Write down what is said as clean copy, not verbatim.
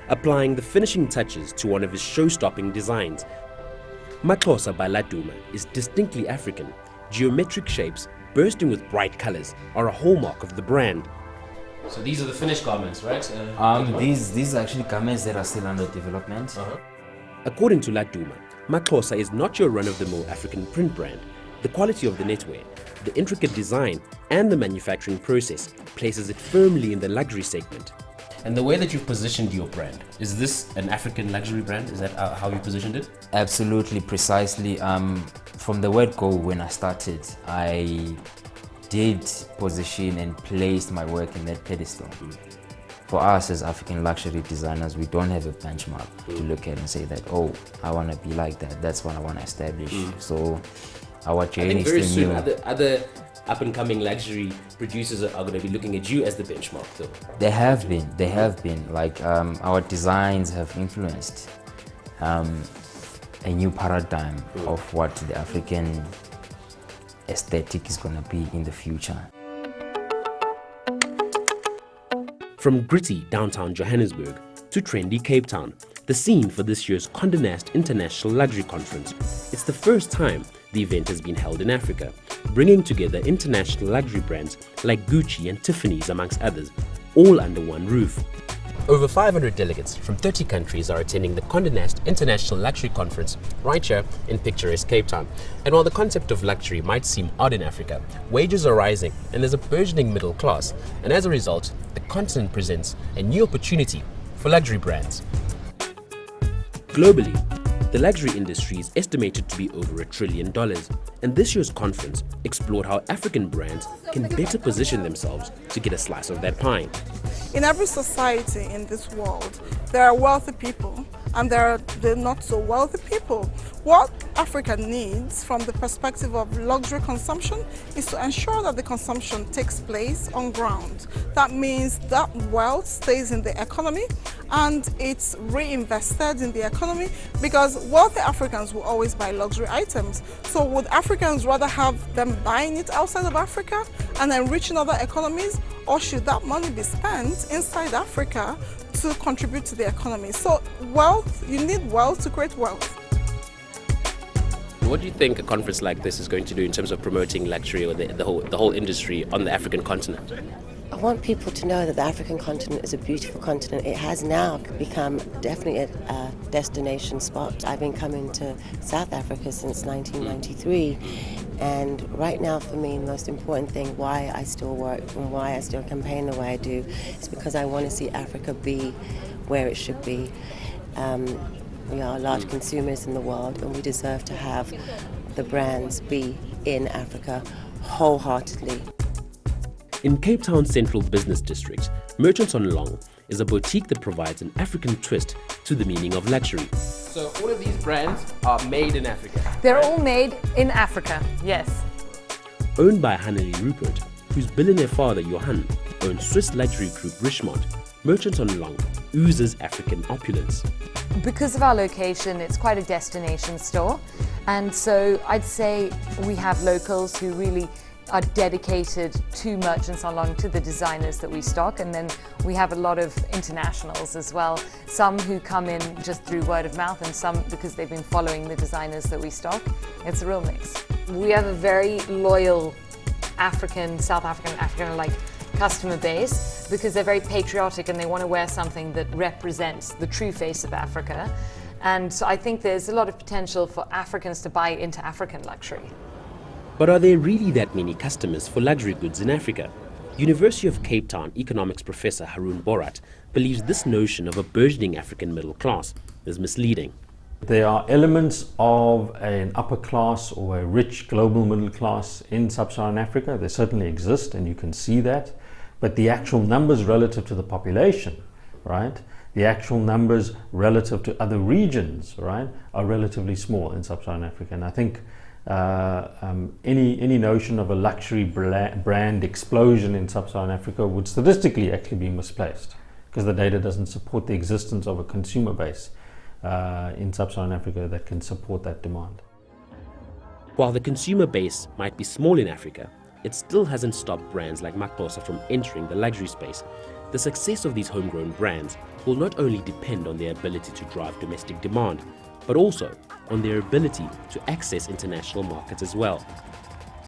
applying the finishing touches to one of his show-stopping designs. Maxhosa by Laduma is distinctly African. Geometric shapes, bursting with bright colors, are a hallmark of the brand. So these are the finished garments, right? These are actually garments that are still under development. According to Laduma, Maxhosa is not your run-of-the-mill African print brand. The quality of the knitwear, the intricate design, and the manufacturing process places it firmly in the luxury segment. And the way that you've positioned your brand, is this an African luxury brand? Is that how you positioned it? Absolutely, precisely. From the word go, when I started, I did position and place my work in that pedestal. For us as African luxury designers, we don't have a benchmark to look at and say that, oh, I want to be like that. That's what I want to establish. So our journey is still new. Other up-and-coming luxury producers are going to be looking at you as the benchmark, though. They have been. Like our designs have influenced a new paradigm of what the African aesthetic is going to be in the future. From gritty downtown Johannesburg to trendy Cape Town, the scene for this year's Condé Nast International Luxury Conference. It's the first time the event has been held in Africa, bringing together international luxury brands like Gucci and Tiffany's amongst others, all under one roof. Over 500 delegates from 30 countries are attending the Condé Nast International Luxury Conference right here in picturesque Cape Town. And while the concept of luxury might seem odd in Africa, wages are rising and there's a burgeoning middle class. And as a result, the continent presents a new opportunity for luxury brands. Globally, the luxury industry is estimated to be over $1 trillion, and this year's conference explored how African brands can better position themselves to get a slice of that pie. In every society in this world, there are wealthy people and there are the not so wealthy people. What Africa needs from the perspective of luxury consumption is to ensure that the consumption takes place on ground. That means that wealth stays in the economy and it's reinvested in the economy, because wealthy Africans will always buy luxury items. So would Africans rather have them buying it outside of Africa and enriching other economies, or should that money be spent inside Africa to contribute to the economy? So wealth, you need wealth to create wealth. What do you think a conference like this is going to do in terms of promoting luxury or the whole industry on the African continent? I want people to know that the African continent is a beautiful continent. It has now become definitely a destination spot. I've been coming to South Africa since 1993, and right now for me the most important thing why I still work and why I still campaign the way I do is because I want to see Africa be where it should be. We are large consumers in the world and we deserve to have the brands be in Africa wholeheartedly. In Cape Town's Central Business District, Merchants on Long is a boutique that provides an African twist to the meaning of luxury. So all of these brands are made in Africa? They're all made in Africa, yes. Owned by Haneli Rupert, whose billionaire father Johan owns Swiss luxury group Richemont, Merchants on Long oozes African opulence. Because of our location, it's quite a destination store. And so I'd say we have locals who really are dedicated to Merchants on Long, to the designers that we stock, and then we have a lot of internationals as well, some who come in just through word of mouth and some because they've been following the designers that we stock. It's a real mix. We have a very loyal South African like customer base because they're very patriotic and they want to wear something that represents the true face of Africa. And so I think there's a lot of potential for Africans to buy into African luxury. But are there really that many customers for luxury goods in Africa? University of Cape Town economics professor Haroon Bhorat believes this notion of a burgeoning African middle class is misleading. There are elements of an upper class or a rich global middle class in Sub-Saharan Africa. They certainly exist and you can see that. But the actual numbers relative to the population, right? The actual numbers relative to other regions, right, are relatively small in Sub-Saharan Africa. And I think any notion of a luxury brand explosion in Sub-Saharan Africa would statistically actually be misplaced because the data doesn't support the existence of a consumer base in Sub-Saharan Africa that can support that demand. While the consumer base might be small in Africa, it still hasn't stopped brands like Maxhosa from entering the luxury space. The success of these homegrown brands will not only depend on their ability to drive domestic demand, but also on their ability to access international markets as well.